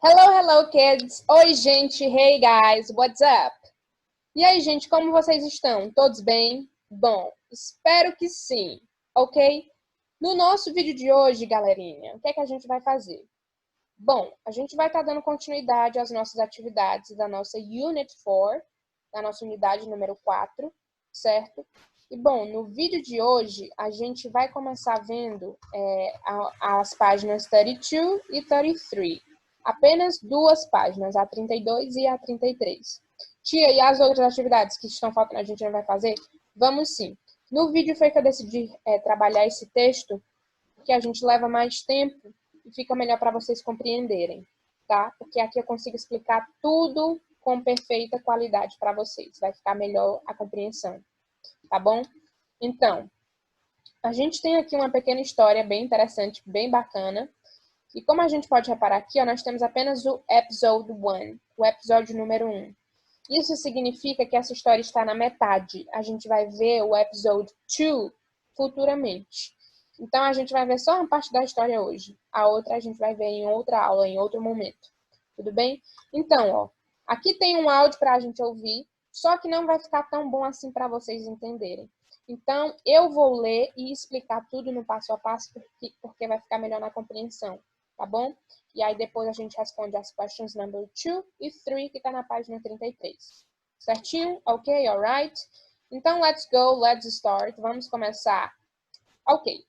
Hello, kids! Oi, gente! Hey, guys! What's up? E aí, gente, como vocês estão? Todos bem? Bom, espero que sim, ok? No nosso vídeo de hoje, galerinha, o que é que a gente vai fazer? Bom, a gente vai estar dando continuidade às nossas atividades da nossa Unit 4, da nossa unidade número 4, certo? E, bom, no vídeo de hoje, a gente vai começar vendo as páginas 32 e 33. Apenas duas páginas, a 32 e a 33. Tia, e as outras atividades que estão faltando a gente não vai fazer? Vamos sim. No vídeo foi que eu decidi trabalhar esse texto, porque a gente leva mais tempo e fica melhor para vocês compreenderem, tá? Porque aqui eu consigo explicar tudo com perfeita qualidade para vocês. Vai ficar melhor a compreensão, tá bom? Então, a gente tem aqui uma pequena história bem interessante, bem bacana. E como a gente pode reparar aqui, ó, nós temos apenas o episode 1, o episódio número 1. Isso significa que essa história está na metade. A gente vai ver o episode 2 futuramente. Então, a gente vai ver só uma parte da história hoje. A outra a gente vai ver em outra aula, em outro momento. Tudo bem? Então, ó, aqui tem um áudio para a gente ouvir, só que não vai ficar tão bom assim para vocês entenderem. Então, eu vou ler e explicar tudo no passo a passo, porque vai ficar melhor na compreensão. Tá bom? E aí depois a gente responde as questions number 2 e 3, que tá na página 33. Certinho? Ok, alright? Então, let's go, let's start. Vamos começar. Ok.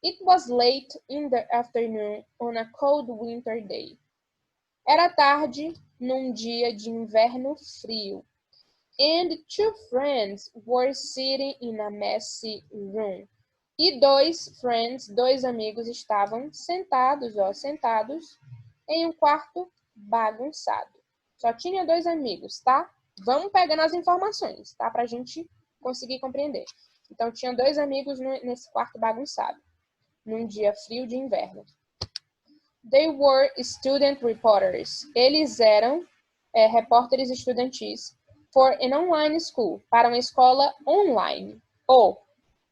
It was late in the afternoon on a cold winter day. Era tarde num dia de inverno frio. And two friends were sitting in a messy room. E dois amigos estavam sentados em um quarto bagunçado. Só tinha dois amigos, tá? Vamos pegando as informações, tá? Pra gente conseguir compreender. Então, tinha dois amigos nesse quarto bagunçado, num dia frio de inverno. They were student reporters. Eles eram repórteres estudantis for an online school, para uma escola online. Ou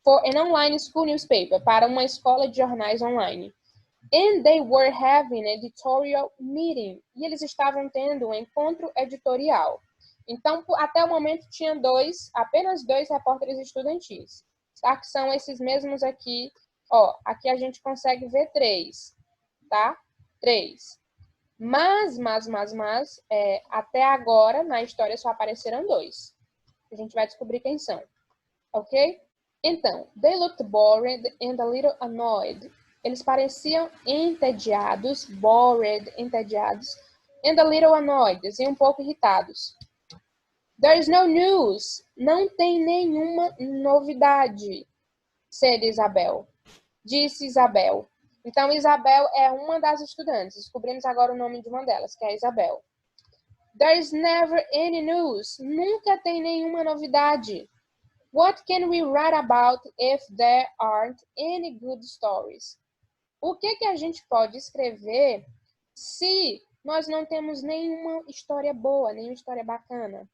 for an online school newspaper, para uma escola de jornais online. And they were having an editorial meeting. E eles estavam tendo um encontro editorial. Então, até o momento, tinha apenas dois repórteres estudantis. Tá? Que são esses mesmos aqui. Ó, aqui a gente consegue ver três. Tá? 3. Mas, até agora, na história, só apareceram dois. A gente vai descobrir quem são. Ok? Então, they looked bored and a little annoyed. Eles pareciam entediados, entediados, and a little annoyed, e um pouco irritados. There is no news. Não tem nenhuma novidade, said Isabel. Disse Isabel. Então, Isabel é uma das estudantes. Descobrimos agora o nome de uma delas, que é Isabel. There is never any news. Nunca tem nenhuma novidade. What can we write about if there aren't any good stories? O que a gente pode escrever se nós não temos nenhuma história boa, nenhuma história bacana?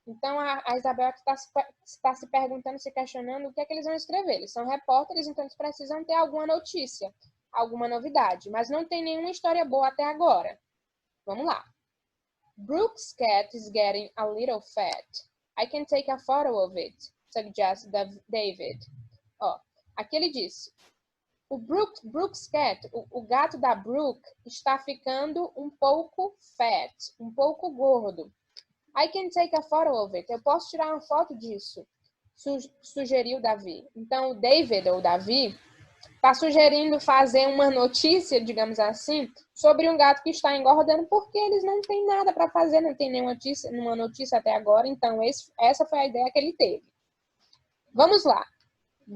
Então, a Isabel está se perguntando, se questionando o que é que eles vão escrever. Eles são repórteres, então eles precisam ter alguma notícia, alguma novidade. Mas não tem nenhuma história boa até agora. Vamos lá. Brooke's cat is getting a little fat. I can take a photo of it, suggests David. Ó, aqui ele diz, o Brooke's cat, o gato da Brooke, está ficando um pouco fat, um pouco gordo. I can take a photo of it. Eu posso tirar uma foto disso, sugeriu Davi. Então, o David, ou Davi, está sugerindo fazer uma notícia, digamos assim, sobre um gato que está engordando, porque eles não têm nada para fazer, não tem nenhuma notícia até agora. Então, essa foi a ideia que ele teve. Vamos lá.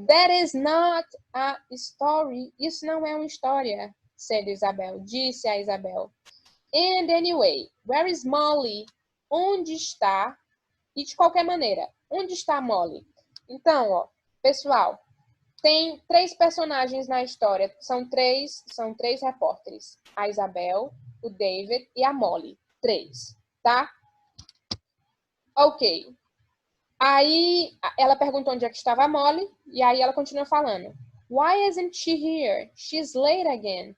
That is not a story. Isso não é uma história, said Isabel. Disse a Isabel. And anyway, where is Molly? Onde está? E de qualquer maneira, onde está Molly? Então, ó, pessoal, tem três personagens na história. São três repórteres. A Isabel, o David e a Molly. 3, tá? Ok. Aí, ela perguntou onde é que estava a Molly, e aí ela continua falando. Why isn't she here? She's late again.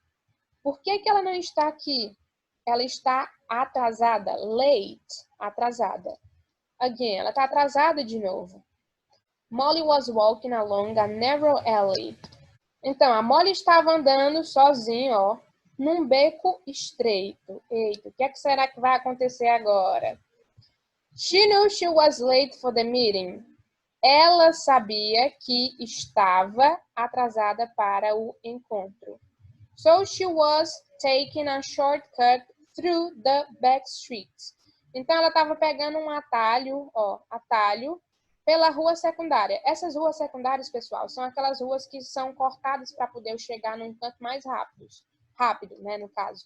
Por que ela não está aqui? ela está atrasada. Late, atrasada. Again, ela está atrasada de novo. Molly was walking along a narrow alley. Então, a Molly estava andando sozinha, ó, num beco estreito. Eita, o que será que vai acontecer agora? She knew she was late for the meeting. Ela sabia que estava atrasada para o encontro. So she was taking a shortcut through the back streets. Então ela estava pegando um atalho, ó, atalho pela rua secundária. Essas ruas secundárias, pessoal, são aquelas ruas que são cortadas para poder chegar num canto mais rápido, né, no caso.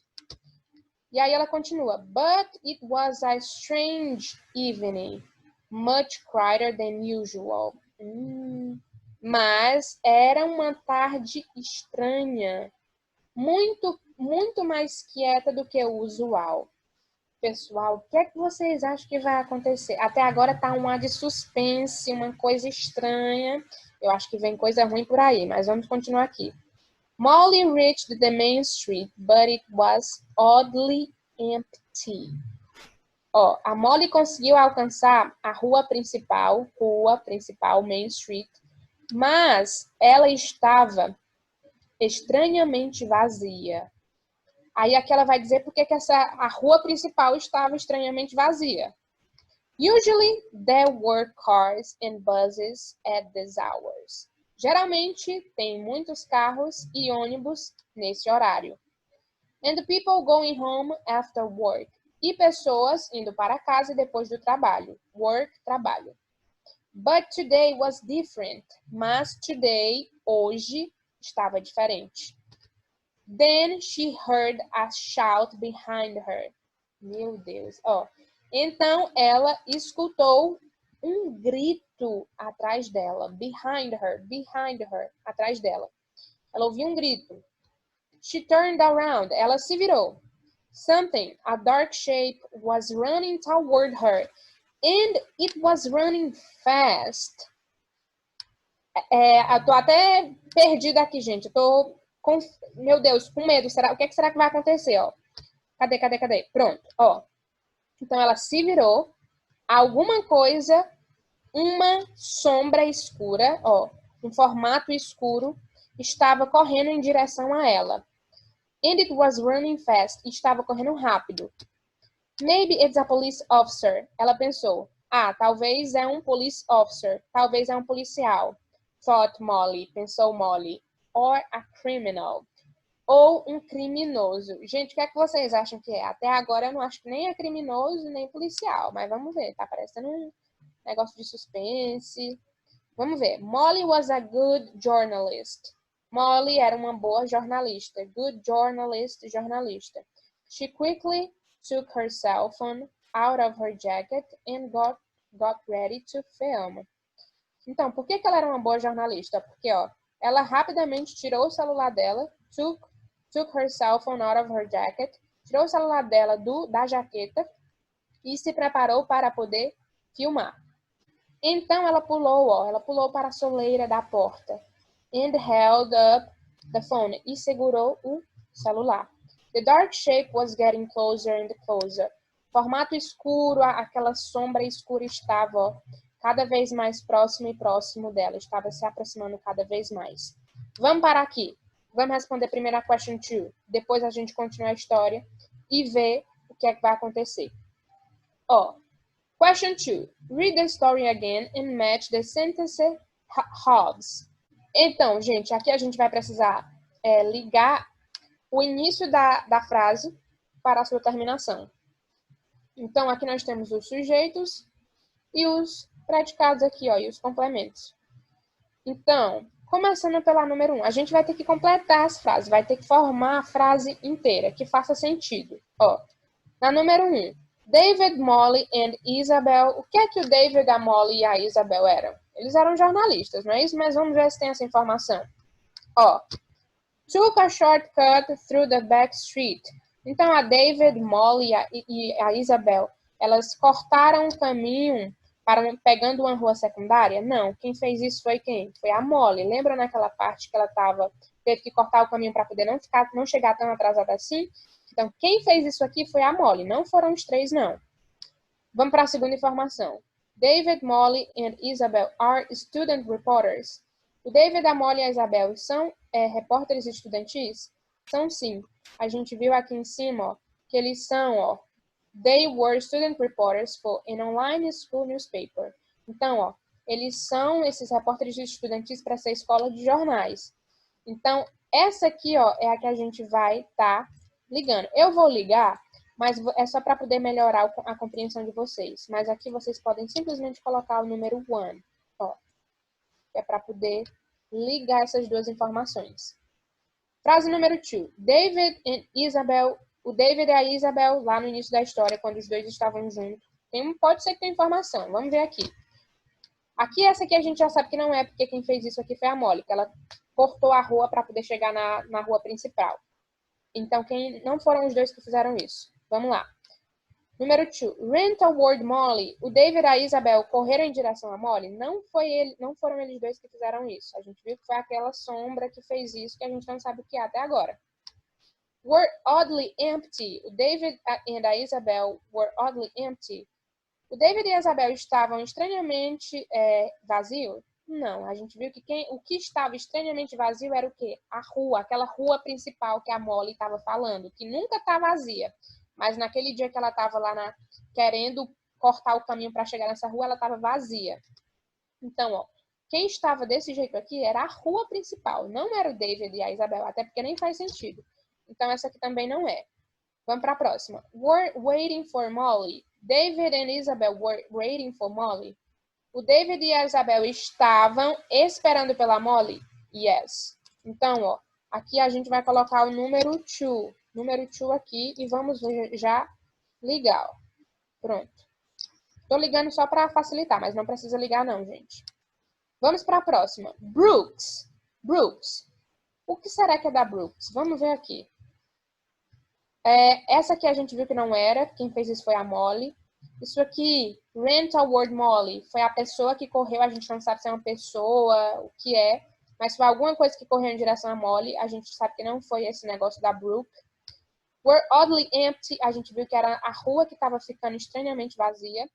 E aí ela continua. But it was a strange evening, much quieter than usual. Mas era uma tarde estranha, muito mais quieta do que o usual. Pessoal, o que é que vocês acham que vai acontecer? Até agora tá um ar de suspense, uma coisa estranha. Eu acho que vem coisa ruim por aí, mas vamos continuar aqui. Molly reached the main street, but it was oddly empty. Ó, a Molly conseguiu alcançar a rua principal, Main Street, mas ela estava estranhamente vazia. Aí aqui ela vai dizer por que a rua principal estava estranhamente vazia. Usually there were cars and buses at these hours. Geralmente tem muitos carros e ônibus nesse horário. And the people going home after work. E pessoas indo para casa depois do trabalho. Work, trabalho. But today was different. Mas today, hoje, estava diferente. Then she heard a shout behind her. Meu Deus, ó. Então ela escutou um grito atrás dela. Behind her, atrás dela. Ela ouviu um grito. She turned around. Ela se virou. Something, a dark shape, was running toward her. And it was running fast. Eu tô até perdida aqui, gente. Eu tô meu Deus, com medo. O que será que vai acontecer, ó? Cadê? Pronto, ó. Então, ela se virou. Alguma coisa, uma sombra escura, ó, um formato escuro, estava correndo em direção a ela. And it was running fast. Estava correndo rápido. Maybe it's a police officer. Ela pensou. Talvez é um police officer. Talvez é um policial. Thought Molly. Pensou Molly. Or a criminal. Ou um criminoso. Gente, o que é que vocês acham que é? Até agora eu não acho que nem é criminoso, nem policial. Mas vamos ver. Tá parecendo um negócio de suspense. Vamos ver. Molly was a good journalist. Molly era uma boa jornalista. Good journalist, jornalista. She quickly took her cell phone out of her jacket and got ready to film. Então, por que ela era uma boa jornalista? Porque, ó, ela rapidamente tirou o celular dela, took her cell phone out of her jacket, tirou o celular dela da jaqueta e se preparou para poder filmar. Então, ela pulou para a soleira da porta and held up the phone e segurou o celular. The dark shape was getting closer and closer. Formato escuro, aquela sombra escura estava, ó, cada vez mais próximo e próximo dela. Estava se aproximando cada vez mais. Vamos parar aqui. Vamos responder primeiro a question 2. Depois a gente continua a história e vê o que é que vai acontecer. Ó, question 2. Read the story again and match the sentence hubs. Então, gente, aqui a gente vai precisar ligar o início da frase para a sua terminação. Então, aqui nós temos os sujeitos e os predicados aqui, ó, e os complementos. Então, começando pela número 1, a gente vai ter que completar as frases, vai ter que formar a frase inteira, que faça sentido. Ó, na número 1, David, Molly and Isabel. O que é que o David, a Molly e a Isabel eram? Eles eram jornalistas, não é isso? Mas vamos ver se tem essa informação. Ó, took a shortcut through the back street. Então, a David, Molly e a Isabel, elas cortaram o caminho pegando uma rua secundária? Não. Quem fez isso foi quem? Foi a Molly. Lembra naquela parte que ela teve que cortar o caminho para poder não chegar tão atrasada assim? Então, quem fez isso aqui foi a Molly. Não foram os três, não. Vamos para a segunda informação. David, Molly and Isabel are student reporters. O David, a Molly e a Isabel são repórteres estudantis? São sim. A gente viu aqui em cima, ó, que eles são, ó, they were student reporters for an online school newspaper. Então, ó, eles são esses repórteres estudantis para essa escola de jornais. Então, essa aqui, ó, é a que a gente vai estar ligando. Eu vou ligar, mas é só para poder melhorar a compreensão de vocês. Mas aqui vocês podem simplesmente colocar o número 1, ó, que é para poder ligar essas duas informações. Frase número 2. David and Isabel. O David e a Isabel, lá no início da história, quando os dois estavam juntos. Pode ser que tenha informação. Vamos ver aqui. Aqui, essa aqui a gente já sabe que não é, porque quem fez isso aqui foi a Molly, que ela cortou a rua para poder chegar na rua principal. Então, não foram os dois que fizeram isso. Vamos lá. Número 2. Ran toward Molly. O David e a Isabel correram em direção a Molly? Não foram eles dois que fizeram isso. A gente viu que foi aquela sombra que fez isso, que a gente não sabe o que é até agora. Were oddly empty. O David and a Isabel were oddly empty. O David e a Isabel estavam estranhamente vazios? Não, a gente viu que o que estava estranhamente vazio era o quê? A rua, aquela rua principal que a Molly estava falando, que nunca está vazia. Mas naquele dia que ela estava lá querendo cortar o caminho para chegar nessa rua, ela estava vazia. Então, ó, quem estava desse jeito aqui era a rua principal, não era o David e a Isabel, até porque nem faz sentido. Então, essa aqui também não é. Vamos para a próxima. Were waiting for Molly. David and Isabel were waiting for Molly. O David e a Isabel estavam esperando pela Molly? Yes. Então, ó, aqui a gente vai colocar o número 2. Número 2 aqui e vamos já ligar, ó. Pronto. Tô ligando só para facilitar, mas não precisa ligar não, gente. Vamos para a próxima. Brooks. Brooks. O que será que é da Brooks? Vamos ver aqui. Essa aqui a gente viu que não era. Quem fez isso foi a Molly. Isso aqui, ran toward Molly, foi a pessoa que correu. A gente não sabe se é uma pessoa, o que é. Mas foi alguma coisa que correu em direção a Molly. A gente sabe que não foi esse negócio da Brooke. Were oddly empty. A gente viu que era a rua que estava ficando estranhamente vazia.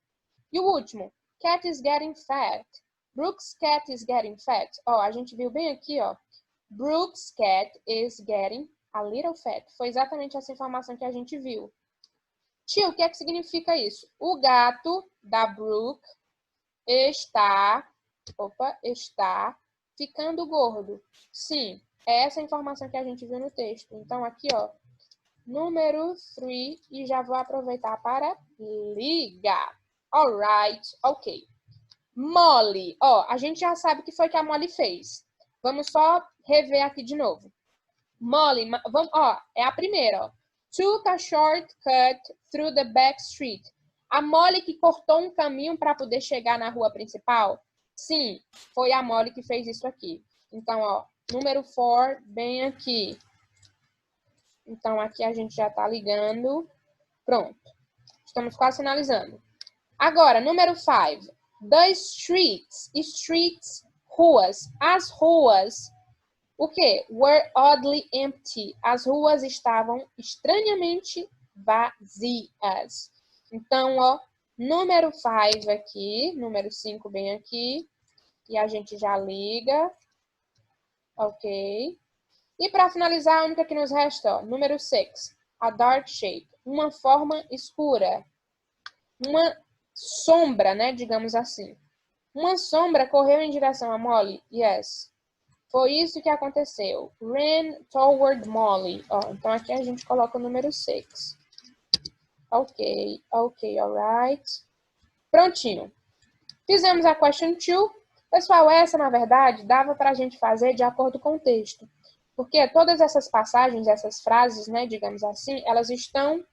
E o último, cat is getting fat. Brooke's cat is getting fat. Ó, a gente viu bem aqui, ó. Brooke's cat is getting a little fat. Foi exatamente essa informação que a gente viu. Tio, o que é que significa isso? O gato da Brooke está ficando gordo. Sim, é essa informação que a gente viu no texto. Então, aqui, ó, número 3, e já vou aproveitar para ligar. Alright, ok. Molly, ó, a gente já sabe o que foi que a Molly fez. Vamos só rever aqui de novo. Molly, vamos, ó, é a primeira, ó. Took a shortcut through the back street. A Molly que cortou um caminho para poder chegar na rua principal? Sim, foi a Molly que fez isso aqui. Então, ó, número 4, bem aqui. Então, aqui a gente já tá ligando. Pronto. Estamos quase finalizando. Agora, número 5. The streets. Streets, ruas. As ruas, o quê? Were oddly empty. As ruas estavam estranhamente vazias. Então, ó, número 5 aqui, número 5 bem aqui. E a gente já liga. Ok. E para finalizar, a única que nos resta, ó, número 6. A dark shape. Uma forma escura. Uma sombra, né? Digamos assim. Uma sombra correu em direção a Molly? Yes. Foi isso que aconteceu. Ran toward Molly. Ó, então aqui a gente coloca o número 6. Ok, alright. Prontinho. Fizemos a question 2. Pessoal, essa, na verdade, dava para a gente fazer de acordo com o texto. Porque todas essas passagens, essas frases, né, digamos assim, elas estão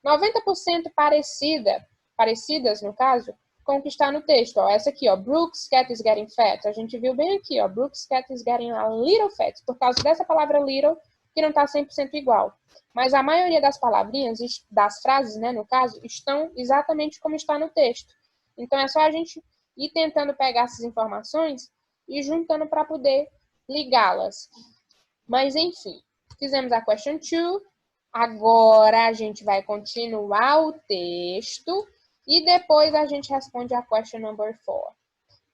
90% parecidas, no caso, com o que está no texto. Ó, essa aqui, ó, Brooke's cat is getting fat. A gente viu bem aqui, ó, Brooke's cat is getting a little fat, por causa dessa palavra little, que não está 100% igual. Mas a maioria das palavrinhas, das frases, né, no caso, estão exatamente como está no texto. Então, é só a gente ir tentando pegar essas informações e juntando para poder ligá-las. Mas, enfim, fizemos a question 2. Agora, a gente vai continuar o texto e depois a gente responde a question number 4.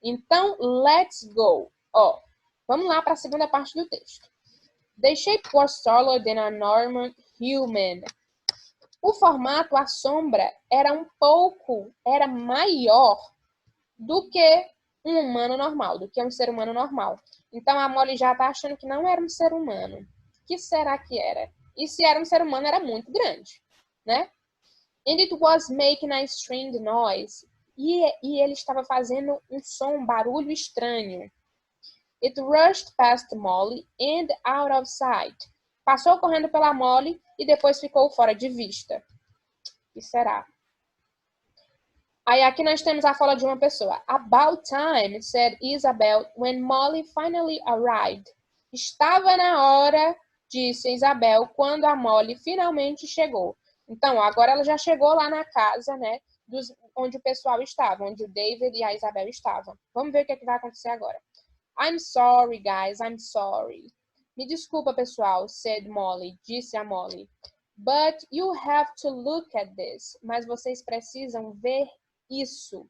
Então, let's go. Ó, vamos lá para a segunda parte do texto. The shape was taller than a normal human. O formato, a sombra, era maior do que um humano normal, do que um ser humano normal. Então, a Molly já tá achando que não era um ser humano. O que será que era? E se era um ser humano, era muito grande, né? And it was making a strange noise. E ele estava fazendo um barulho estranho. It rushed past Molly and out of sight. Passou correndo pela Molly e depois ficou fora de vista. O que será? Aí aqui nós temos a fala de uma pessoa. About time, said Isabel, when Molly finally arrived. Estava na hora, disse Isabel, quando a Molly finalmente chegou. Então, agora ela já chegou lá na casa, né, onde o pessoal estava, onde o David e a Isabel estavam. Vamos ver o que vai acontecer agora. I'm sorry, guys, I'm sorry. Me desculpa, pessoal, said Molly, disse a Molly. But you have to look at this. Mas vocês precisam ver isso.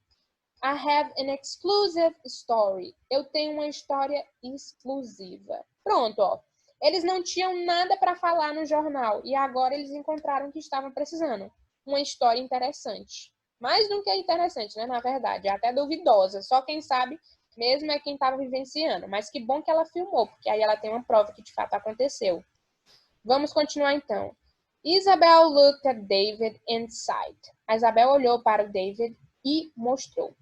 I have an exclusive story. Eu tenho uma história exclusiva. Pronto, ó. Eles não tinham nada para falar no jornal e agora eles encontraram o que estavam precisando. Uma história interessante. Mais do que interessante, né? Na verdade, é até duvidosa. Só quem sabe mesmo é quem estava vivenciando. Mas que bom que ela filmou, porque aí ela tem uma prova que de fato aconteceu. Vamos continuar então. Isabel looked at David and sighed. A Isabel olhou para o David e mostrou.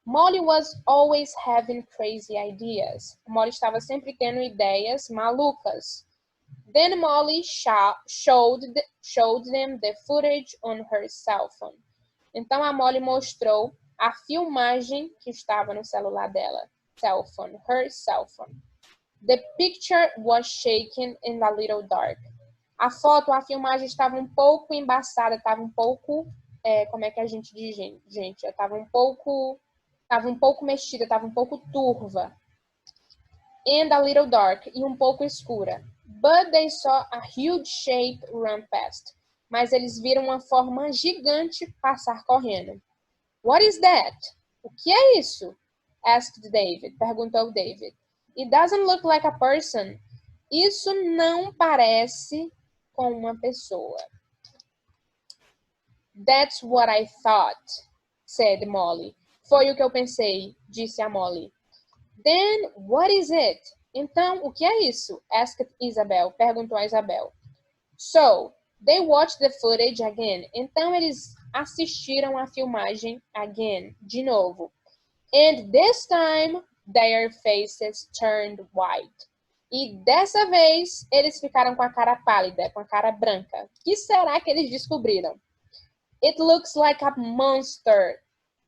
Molly was always having crazy ideas. Molly estava sempre tendo ideias malucas. Then Molly showed them the footage on her cell phone. Então a Molly mostrou a filmagem que estava no celular dela. Her cell phone. The picture was shaking and a little dark. A foto, a filmagem estava um pouco embaçada, estava um pouco, como é que a gente diz, gente? Estava um pouco mexida, estava um pouco turva. And a little dark, e um pouco escura. But they saw a huge shape run past. Mas eles viram uma forma gigante passar correndo. What is that? O que é isso? Asked David, perguntou David. It doesn't look like a person. Isso não parece com uma pessoa. That's what I thought, said Molly. Foi o que eu pensei, disse a Molly. Then what is it? Então, o que é isso? Asked Isabel, perguntou a Isabel. So, they watched the footage again. Então, eles assistiram a filmagem again, de novo. And this time, their faces turned white. E dessa vez, eles ficaram com a cara pálida, com a cara branca. O que será que eles descobriram? It looks like a monster.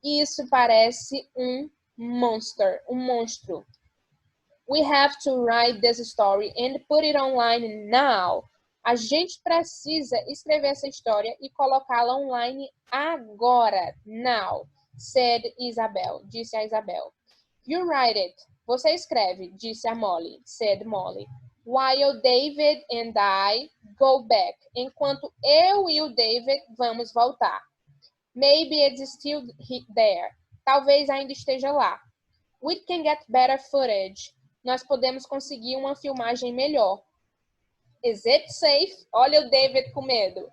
Isso parece um monster, um monstro. We have to write this story and put it online now. A gente precisa escrever essa história e colocá-la online agora, now, said Isabel, disse a Isabel. You write it. Você escreve, disse a Molly, said Molly. While David and I go back. Enquanto eu e o David vamos voltar. Maybe it's still there. Talvez ainda esteja lá. We can get better footage. Nós podemos conseguir uma filmagem melhor. Is it safe? Olha o David com medo.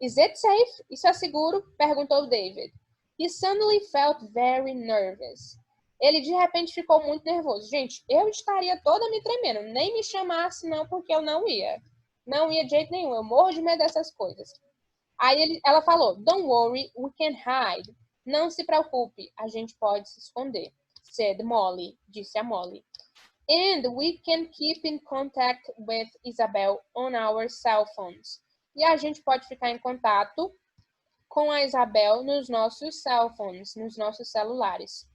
Is it safe? Isso é seguro? Perguntou David. He suddenly felt very nervous. Ele de repente ficou muito nervoso. Gente, eu estaria toda me tremendo. Nem me chamasse não, porque eu não ia. Não ia de jeito nenhum. Eu morro de medo dessas coisas. Aí ela falou, don't worry, we can hide. Não se preocupe, a gente pode se esconder. Said Molly, disse a Molly. And we can keep in contact with Isabel on our cell phones. E a gente pode ficar em contato com a Isabel nos nossos cell phones, nos nossos celulares.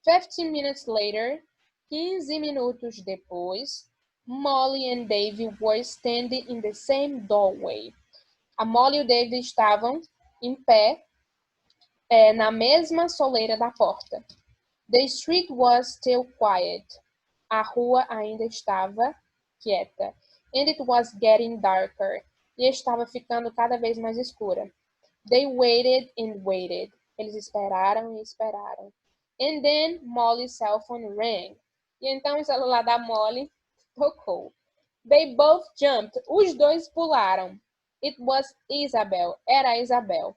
15 minutes later, 15 minutos depois, Molly and David were standing in the same doorway. A Molly e o David estavam em pé na mesma soleira da porta. The street was still quiet. A rua ainda estava quieta. And it was getting darker. E estava ficando cada vez mais escura. They waited and waited. Eles esperaram e esperaram. And then Molly's cell phone rang. E então o celular da Molly tocou. They both jumped. Os dois pularam. It was Isabel. Era a Isabel.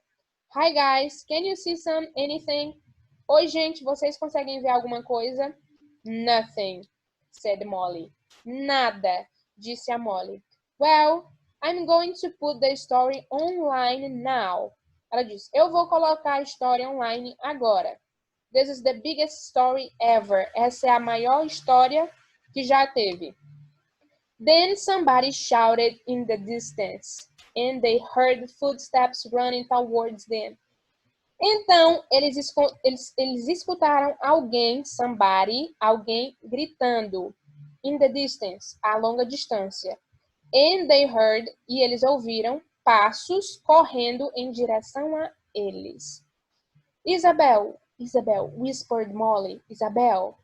Hi guys, can you see anything? Oi gente, vocês conseguem ver alguma coisa? Nothing, said Molly. Nada, disse a Molly. Well, I'm going to put the story online now. Ela disse, eu vou colocar a história online agora. This is the biggest story ever. Essa é a maior história que já teve. Then somebody shouted in the distance, and they heard footsteps running towards them. Então, eles escutaram alguém gritando, in the distance, a longa distância. And they heard, e eles ouviram, passos correndo em direção a eles. Isabel, whispered Molly. Isabel,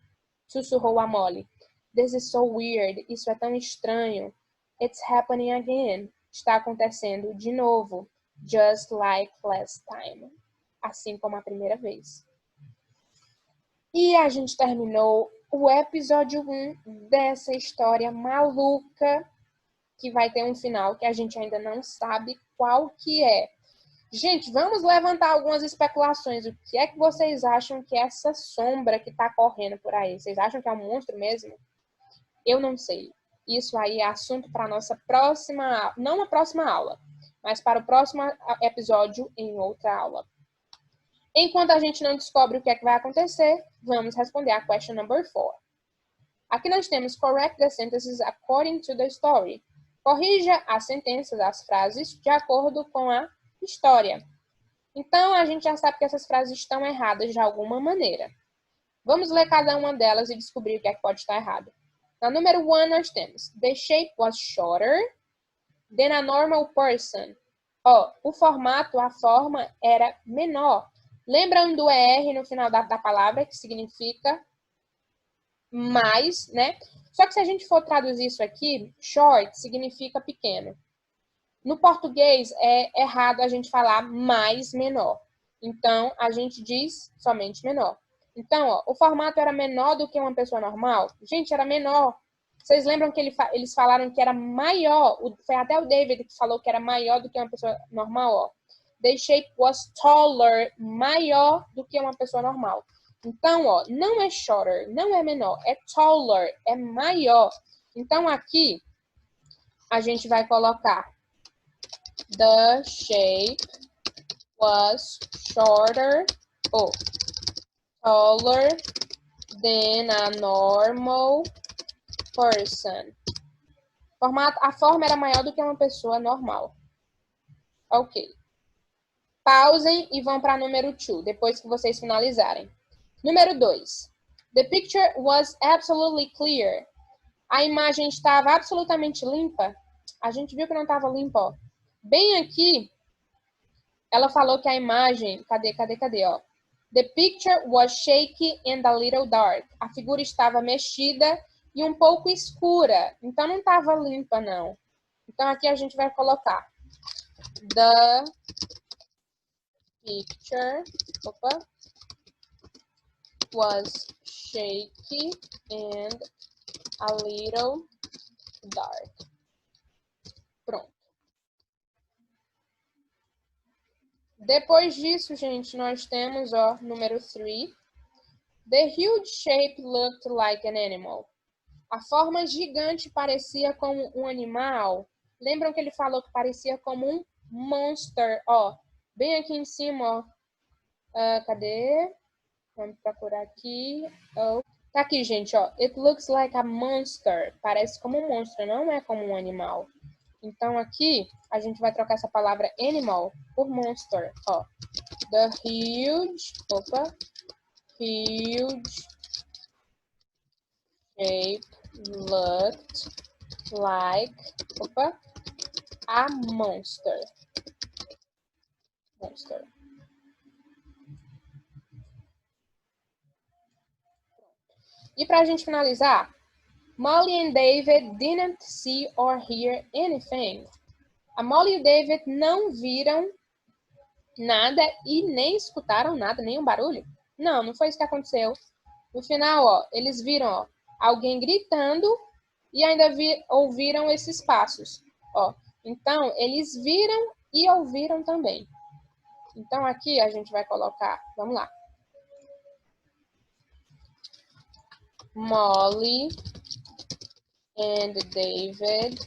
sussurrou a Molly. This is so weird. Isso é tão estranho. It's happening again. Está acontecendo de novo. Just like last time. Assim como a primeira vez. E a gente terminou o episódio 1 dessa história maluca que vai ter um final que a gente ainda não sabe qual que é. Gente, vamos levantar algumas especulações. O que é que vocês acham que é essa sombra que está correndo por aí? Vocês acham que é um monstro mesmo? Eu não sei. Isso aí é assunto para a nossa próxima, não a próxima aula, mas para o próximo episódio em outra aula. Enquanto a gente não descobre o que é que vai acontecer, vamos responder a question number 4. Aqui nós temos correct the sentences according to the story. Corrija as sentenças, as frases, de acordo com a história. Então, a gente já sabe que essas frases estão erradas de alguma maneira. Vamos ler cada uma delas e descobrir o que é que pode estar errado. Na número 1, nós temos the shape was shorter than a normal person. O formato, a forma era menor. Lembram do ER no final da palavra, que significa mais, né? Só que se a gente for traduzir isso aqui, short significa pequeno. No português, é errado a gente falar mais menor. Então, a gente diz somente menor. Então, o formato era menor do que uma pessoa normal? Gente, era menor. Vocês lembram que eles falaram que era maior? Foi até o David que falou que era maior do que uma pessoa normal, The shape was taller, maior do que uma pessoa normal. Então, não é shorter, não é menor, é taller, é maior. Então, aqui, a gente vai colocar the shape was shorter or taller than a normal person. A forma era maior do que uma pessoa normal. Ok. Pausem e vão para número 2, depois que vocês finalizarem. Número 2. The picture was absolutely clear. A imagem estava absolutamente limpa. A gente viu que não estava limpa, ó. Bem aqui, ela falou que a imagem... Cadê, ó? The picture was shaky and a little dark. A figura estava mexida e um pouco escura. Então, não estava limpa, não. Então, aqui a gente vai colocar the picture was shaky and a little dark. Pronto. Depois disso, gente, nós temos, número 3. The huge shape looked like an animal. A forma gigante parecia como um animal. Lembram que ele falou que parecia como um monster, bem aqui em cima, cadê? Vamos procurar aqui. Tá aqui, gente, It looks like a monster. Parece como um monstro, não é como um animal. Então, aqui, a gente vai trocar essa palavra animal por monster, The huge shape looked like a monster. E para a gente finalizar, Molly and David didn't see or hear anything. A Molly e o David não viram nada e nem escutaram nada, nenhum barulho. Não, não foi isso que aconteceu. No final, ó, eles viram, ó, alguém gritando e ainda ouviram esses passos, ó. Então, eles viram e ouviram também. Então, aqui a gente vai colocar, vamos lá. Molly and David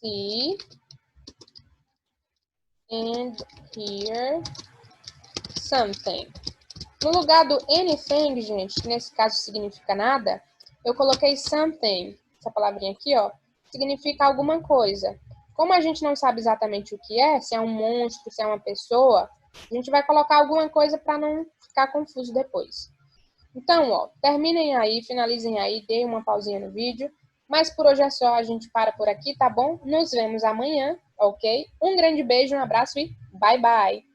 see and hear something. No lugar do anything, gente, que nesse caso significa nada, eu coloquei something. Essa palavrinha aqui, ó, significa alguma coisa. Como a gente não sabe exatamente o que é, se é um monstro, se é uma pessoa, a gente vai colocar alguma coisa para não ficar confuso depois. Então, ó, terminem aí, finalizem aí, deem uma pausinha no vídeo. Mas por hoje é só, a gente para por aqui, tá bom? Nos vemos amanhã, ok? Um grande beijo, um abraço e bye, bye!